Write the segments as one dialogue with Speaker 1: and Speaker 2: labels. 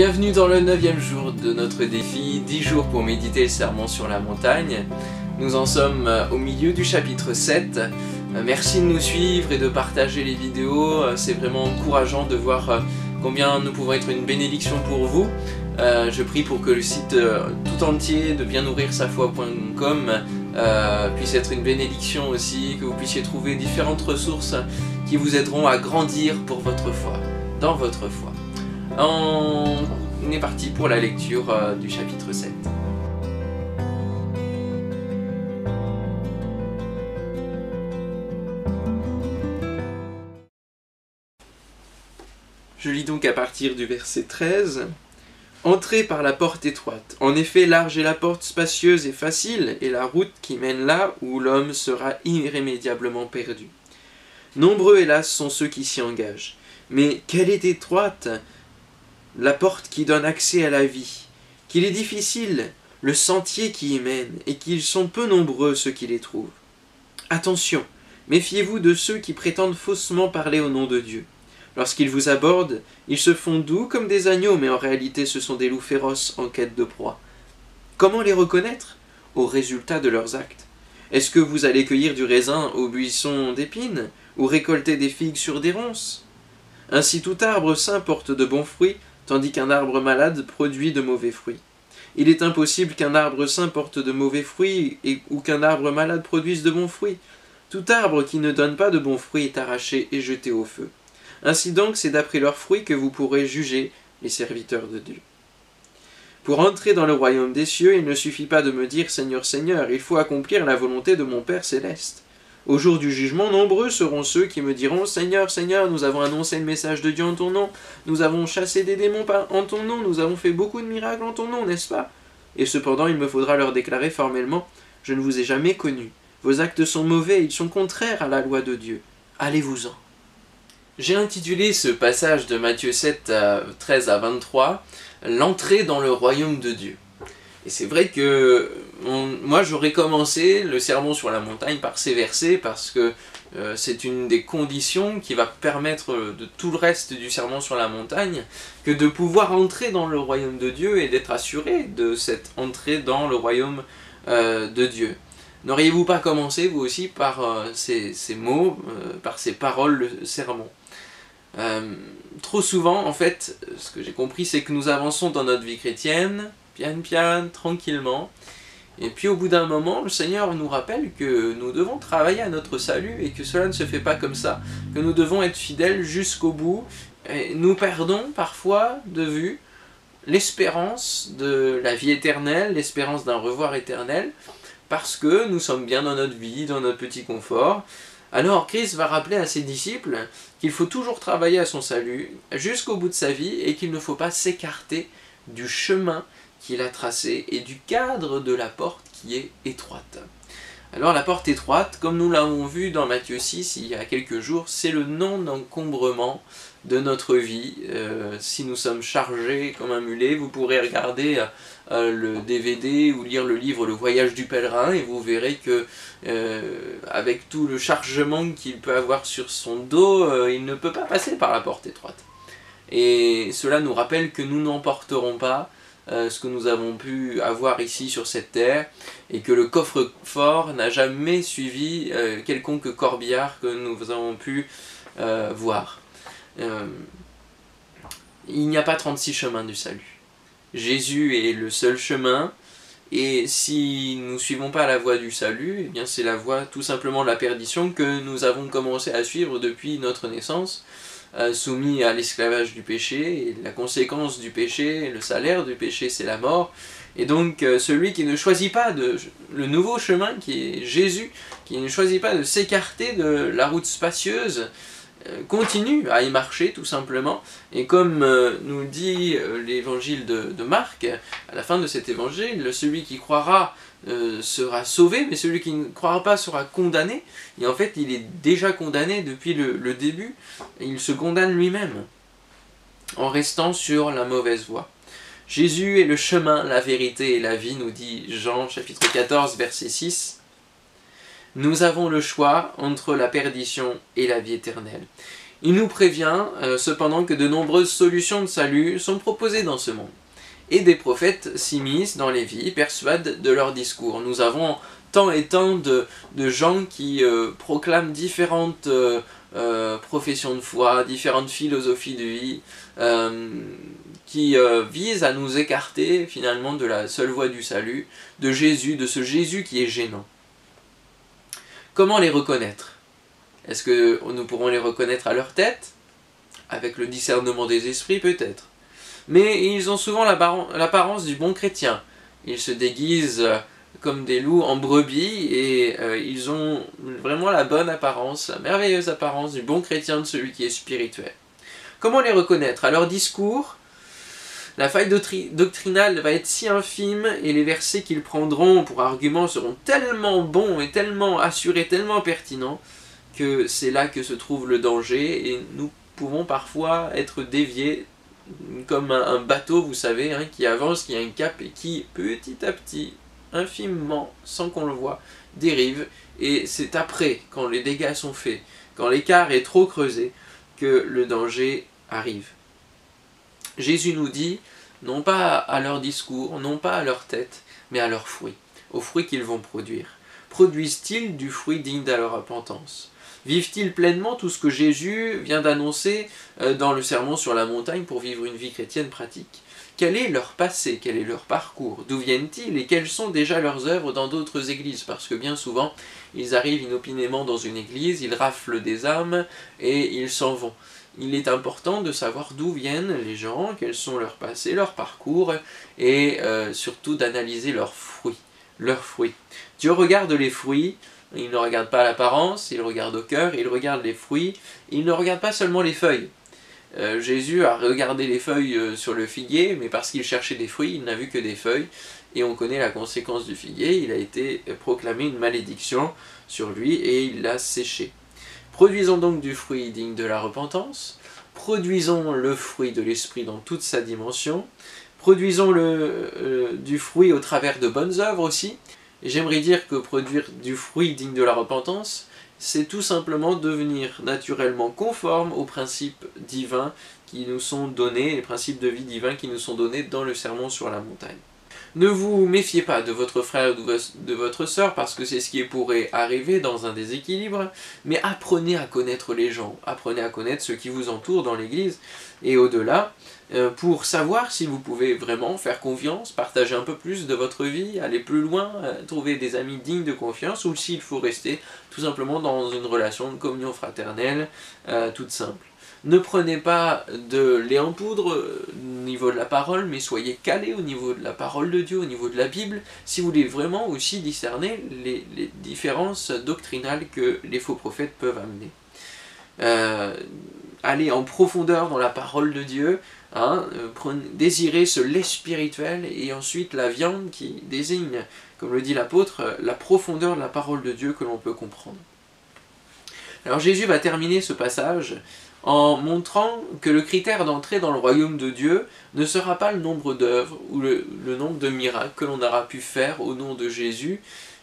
Speaker 1: Bienvenue dans le 9e jour de notre défi, 10 jours pour méditer le sermon sur la montagne. Nous en sommes au milieu du chapitre 7. Merci de nous suivre et de partager les vidéos, c'est vraiment encourageant de voir combien nous pouvons être une bénédiction pour vous. Je prie pour que le site tout entier de biennourrirsafoi.com puisse être une bénédiction aussi, que vous puissiez trouver différentes ressources qui vous aideront à grandir pour votre foi, dans votre foi. On est parti pour la lecture du chapitre 7. Je lis donc à partir du verset 13. « Entrez par la porte étroite. En effet, large est la porte spacieuse et facile, et la route qui mène là où l'homme sera irrémédiablement perdu. Nombreux, hélas, sont ceux qui s'y engagent. Mais quelle est étroite la porte qui donne accès à la vie, qu'il est difficile le sentier qui y mène, et qu'ils sont peu nombreux ceux qui les trouvent. Attention, méfiez-vous de ceux qui prétendent faussement parler au nom de Dieu. Lorsqu'ils vous abordent, ils se font doux comme des agneaux, mais en réalité ce sont des loups féroces en quête de proie. Comment les reconnaître? Au résultat de leurs actes. Est-ce que vous allez cueillir du raisin au buisson d'épines, ou récolter des figues sur des ronces? Ainsi tout arbre sain porte de bons fruits, tandis qu'un arbre malade produit de mauvais fruits. Il est impossible qu'un arbre sain porte de mauvais fruits ou qu'un arbre malade produise de bons fruits. Tout arbre qui ne donne pas de bons fruits est arraché et jeté au feu. Ainsi donc, c'est d'après leurs fruits que vous pourrez juger les serviteurs de Dieu. Pour entrer dans le royaume des cieux, il ne suffit pas de me dire « Seigneur, Seigneur », il faut accomplir la volonté de mon Père céleste. Au jour du jugement, nombreux seront ceux qui me diront « Seigneur, Seigneur, nous avons annoncé le message de Dieu en ton nom, nous avons chassé des démons en ton nom, nous avons fait beaucoup de miracles en ton nom, n'est-ce pas ?» Et cependant, il me faudra leur déclarer formellement « Je ne vous ai jamais connus, vos actes sont mauvais, ils sont contraires à la loi de Dieu, allez-vous-en. » J'ai intitulé ce passage de Matthieu 7, 13 à 23 « L'entrée dans le royaume de Dieu ». Et c'est vrai que moi j'aurais commencé le sermon sur la montagne par ces versets parce que c'est une des conditions qui va permettre de tout le reste du sermon sur la montagne que de pouvoir entrer dans le royaume de Dieu et d'être assuré de cette entrée dans le royaume de Dieu. N'auriez-vous pas commencé vous aussi par ces mots, par ces paroles, le sermon? Trop souvent en fait, ce que j'ai compris c'est que nous avançons dans notre vie chrétienne, pian, tranquillement. Et puis au bout d'un moment, le Seigneur nous rappelle que nous devons travailler à notre salut et que cela ne se fait pas comme ça, que nous devons être fidèles jusqu'au bout. Et nous perdons parfois de vue l'espérance de la vie éternelle, l'espérance d'un revoir éternel, parce que nous sommes bien dans notre vie, dans notre petit confort. Alors Christ va rappeler à ses disciples qu'il faut toujours travailler à son salut jusqu'au bout de sa vie et qu'il ne faut pas s'écarter du chemin qu'il a tracé et du cadre de la porte qui est étroite. Alors la porte étroite, comme nous l'avons vu dans Matthieu 6 il y a quelques jours, c'est le non-encombrement de notre vie. Si nous sommes chargés comme un mulet, vous pourrez regarder le DVD ou lire le livre Le Voyage du Pèlerin et vous verrez que avec tout le chargement qu'il peut avoir sur son dos, il ne peut pas passer par la porte étroite. Et cela nous rappelle que nous n'emporterons pas ce que nous avons pu avoir ici sur cette terre, et que le coffre-fort n'a jamais suivi quelconque corbillard que nous avons pu voir. Il n'y a pas 36 chemins du salut. Jésus est le seul chemin, et si nous ne suivons pas la voie du salut, eh bien c'est la voie tout simplement de la perdition que nous avons commencé à suivre depuis notre naissance, soumis à l'esclavage du péché, et la conséquence du péché, le salaire du péché, c'est la mort. Et donc celui qui ne choisit pas le nouveau chemin qui est Jésus, qui ne choisit pas de s'écarter de la route spacieuse, continue à y marcher tout simplement. Et comme nous dit l'évangile de Marc, à la fin de cet évangile, celui qui croira sera sauvé, mais celui qui ne croira pas sera condamné. Et en fait, il est déjà condamné depuis le début, et il se condamne lui-même, en restant sur la mauvaise voie. Jésus est le chemin, la vérité et la vie, nous dit Jean chapitre 14, verset 6. Nous avons le choix entre la perdition et la vie éternelle. Il nous prévient cependant que de nombreuses solutions de salut sont proposées dans ce monde. Et des prophètes s'immiscent dans les vies, persuadent de leur discours. Nous avons tant et tant de gens qui proclament différentes professions de foi, différentes philosophies de vie, qui visent à nous écarter finalement de la seule voie du salut, de Jésus, de ce Jésus qui est gênant. Comment les reconnaître? Est-ce que nous pourrons les reconnaître à leur tête? Avec le discernement des esprits peut-être. Mais ils ont souvent l'apparence du bon chrétien. Ils se déguisent comme des loups en brebis et ils ont vraiment la bonne apparence, la merveilleuse apparence du bon chrétien, de celui qui est spirituel. Comment les reconnaître? À leur discours, la faille doctrinale va être si infime et les versets qu'ils prendront pour argument seront tellement bons et tellement assurés, tellement pertinents que c'est là que se trouve le danger et nous pouvons parfois être déviés comme un bateau, vous savez, hein, qui avance, qui a un cap et qui petit à petit, infimement, sans qu'on le voit, dérive. Et c'est après, quand les dégâts sont faits, quand l'écart est trop creusé, que le danger arrive. Jésus nous dit, non pas à leur discours, non pas à leur tête, mais à leurs fruits, aux fruits qu'ils vont produire. Produisent-ils du fruit digne de leur repentance? Vivent-ils pleinement tout ce que Jésus vient d'annoncer dans le sermon sur la montagne pour vivre une vie chrétienne pratique? Quel est leur passé? Quel est leur parcours? D'où viennent-ils? Et quelles sont déjà leurs œuvres dans d'autres églises? Parce que bien souvent, ils arrivent inopinément dans une église, ils raflent des âmes et ils s'en vont. Il est important de savoir d'où viennent les gens, quels sont leurs passés, leurs parcours, et surtout d'analyser leurs fruits. Dieu regarde les fruits, il ne regarde pas l'apparence, il regarde au cœur, il regarde les fruits, il ne regarde pas seulement les feuilles. Jésus a regardé les feuilles sur le figuier, mais parce qu'il cherchait des fruits, il n'a vu que des feuilles, et on connaît la conséquence du figuier, il a été proclamé une malédiction sur lui, et il l'a séché. Produisons donc du fruit digne de la repentance, produisons le fruit de l'esprit dans toute sa dimension, produisons du fruit au travers de bonnes œuvres aussi. J'aimerais dire que produire du fruit digne de la repentance, c'est tout simplement devenir naturellement conforme aux principes divins qui nous sont donnés, les principes de vie divins qui nous sont donnés dans le sermon sur la montagne. Ne vous méfiez pas de votre frère ou de votre sœur parce que c'est ce qui pourrait arriver dans un déséquilibre, mais apprenez à connaître les gens, apprenez à connaître ceux qui vous entourent dans l'église et au-delà, pour savoir si vous pouvez vraiment faire confiance, partager un peu plus de votre vie, aller plus loin, trouver des amis dignes de confiance, ou s'il faut rester tout simplement dans une relation de communion fraternelle toute simple. Ne prenez pas de lait en poudre au niveau de la parole, mais soyez calés au niveau de la parole de Dieu, au niveau de la Bible, si vous voulez vraiment aussi discerner les différences doctrinales que les faux prophètes peuvent amener. Allez en profondeur dans la parole de Dieu, hein, désirez ce lait spirituel et ensuite la viande qui désigne, comme le dit l'apôtre, la profondeur de la parole de Dieu que l'on peut comprendre. Alors Jésus va terminer ce passage en montrant que le critère d'entrée dans le royaume de Dieu ne sera pas le nombre d'œuvres ou le nombre de miracles que l'on aura pu faire au nom de Jésus.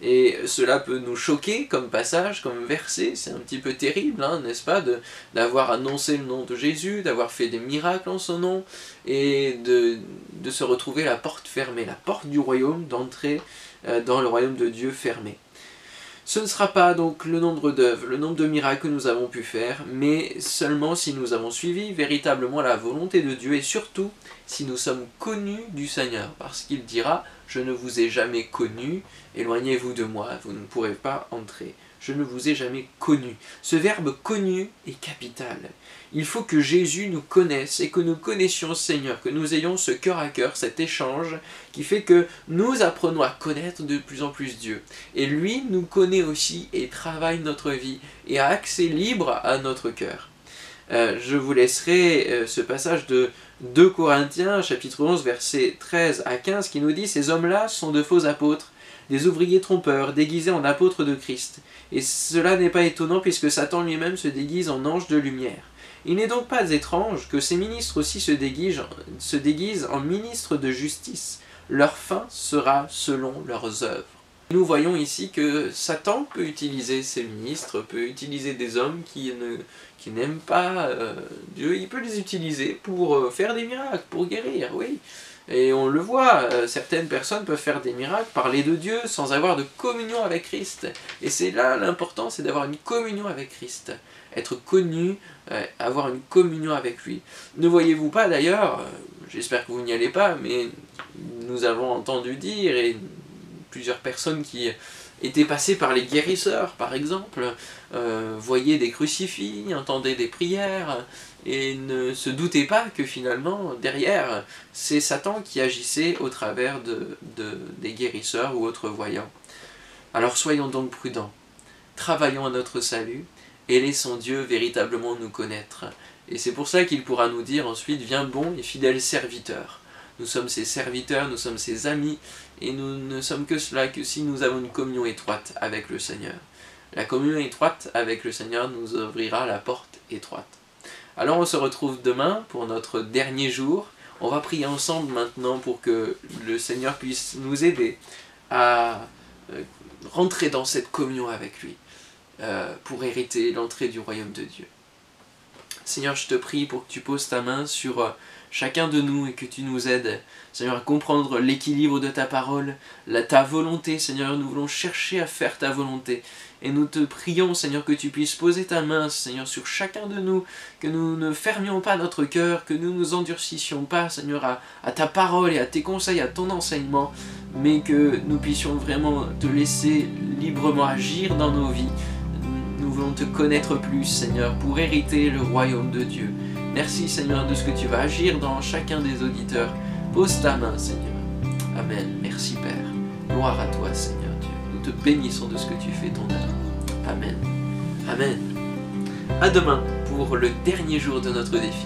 Speaker 1: Et cela peut nous choquer comme passage, comme verset, c'est un petit peu terrible, hein, n'est-ce pas, d'avoir annoncé le nom de Jésus, d'avoir fait des miracles en son nom, et de se retrouver la porte fermée, la porte du royaume, d'entrer dans le royaume de Dieu fermée. Ce ne sera pas donc le nombre d'œuvres, le nombre de miracles que nous avons pu faire, mais seulement si nous avons suivi véritablement la volonté de Dieu et surtout si nous sommes connus du Seigneur, parce qu'il dira « Je ne vous ai jamais connu, éloignez-vous de moi, vous ne pourrez pas entrer. » Je ne vous ai jamais connu. Ce verbe « connu » est capital. Il faut que Jésus nous connaisse et que nous connaissions le Seigneur, que nous ayons ce cœur à cœur, cet échange qui fait que nous apprenons à connaître de plus en plus Dieu. Et lui nous connaît aussi et travaille notre vie et a accès libre à notre cœur. Je vous laisserai ce passage de 2 Corinthiens, chapitre 11, versets 13 à 15, qui nous dit « Ces hommes-là sont de faux apôtres, des ouvriers trompeurs, déguisés en apôtres de Christ. Et cela n'est pas étonnant puisque Satan lui-même se déguise en ange de lumière. Il n'est donc pas étrange que ces ministres aussi se déguisent en ministres de justice. Leur fin sera selon leurs œuvres. » Nous voyons ici que Satan peut utiliser ses ministres, peut utiliser des hommes qui n'aiment pas Dieu, il peut les utiliser pour faire des miracles, pour guérir, oui. Et on le voit, certaines personnes peuvent faire des miracles, parler de Dieu sans avoir de communion avec Christ. Et c'est là l'important, c'est d'avoir une communion avec Christ. Être connu, avoir une communion avec lui. Ne voyez-vous pas d'ailleurs, j'espère que vous n'y allez pas, mais nous avons entendu dire, et plusieurs personnes qui étaient passées par les guérisseurs, par exemple, voyaient des crucifix, entendaient des prières, et ne se doutaient pas que finalement, derrière, c'est Satan qui agissait au travers des guérisseurs ou autres voyants. Alors soyons donc prudents, travaillons à notre salut, et laissons Dieu véritablement nous connaître. Et c'est pour ça qu'il pourra nous dire ensuite, viens bon et fidèle serviteur. Nous sommes ses serviteurs, nous sommes ses amis, et nous ne sommes que cela que si nous avons une communion étroite avec le Seigneur. La communion étroite avec le Seigneur nous ouvrira la porte étroite. Alors on se retrouve demain pour notre dernier jour. On va prier ensemble maintenant pour que le Seigneur puisse nous aider à rentrer dans cette communion avec lui, pour hériter l'entrée du royaume de Dieu. Seigneur, je te prie pour que tu poses ta main sur chacun de nous et que tu nous aides, Seigneur, à comprendre l'équilibre de ta parole, ta volonté, Seigneur. Nous voulons chercher à faire ta volonté. Et nous te prions, Seigneur, que tu puisses poser ta main, Seigneur, sur chacun de nous, que nous ne fermions pas notre cœur, que nous ne nous endurcissions pas, Seigneur, à ta parole et à tes conseils, à ton enseignement, mais que nous puissions vraiment te laisser librement agir dans nos vies. Nous voulons te connaître plus, Seigneur, pour hériter le royaume de Dieu. Merci, Seigneur, de ce que tu vas agir dans chacun des auditeurs. Pose ta main, Seigneur. Amen. Merci, Père. Gloire à toi, Seigneur Dieu. Nous te bénissons de ce que tu fais, ton œuvre. Amen. Amen. À demain pour le dernier jour de notre défi.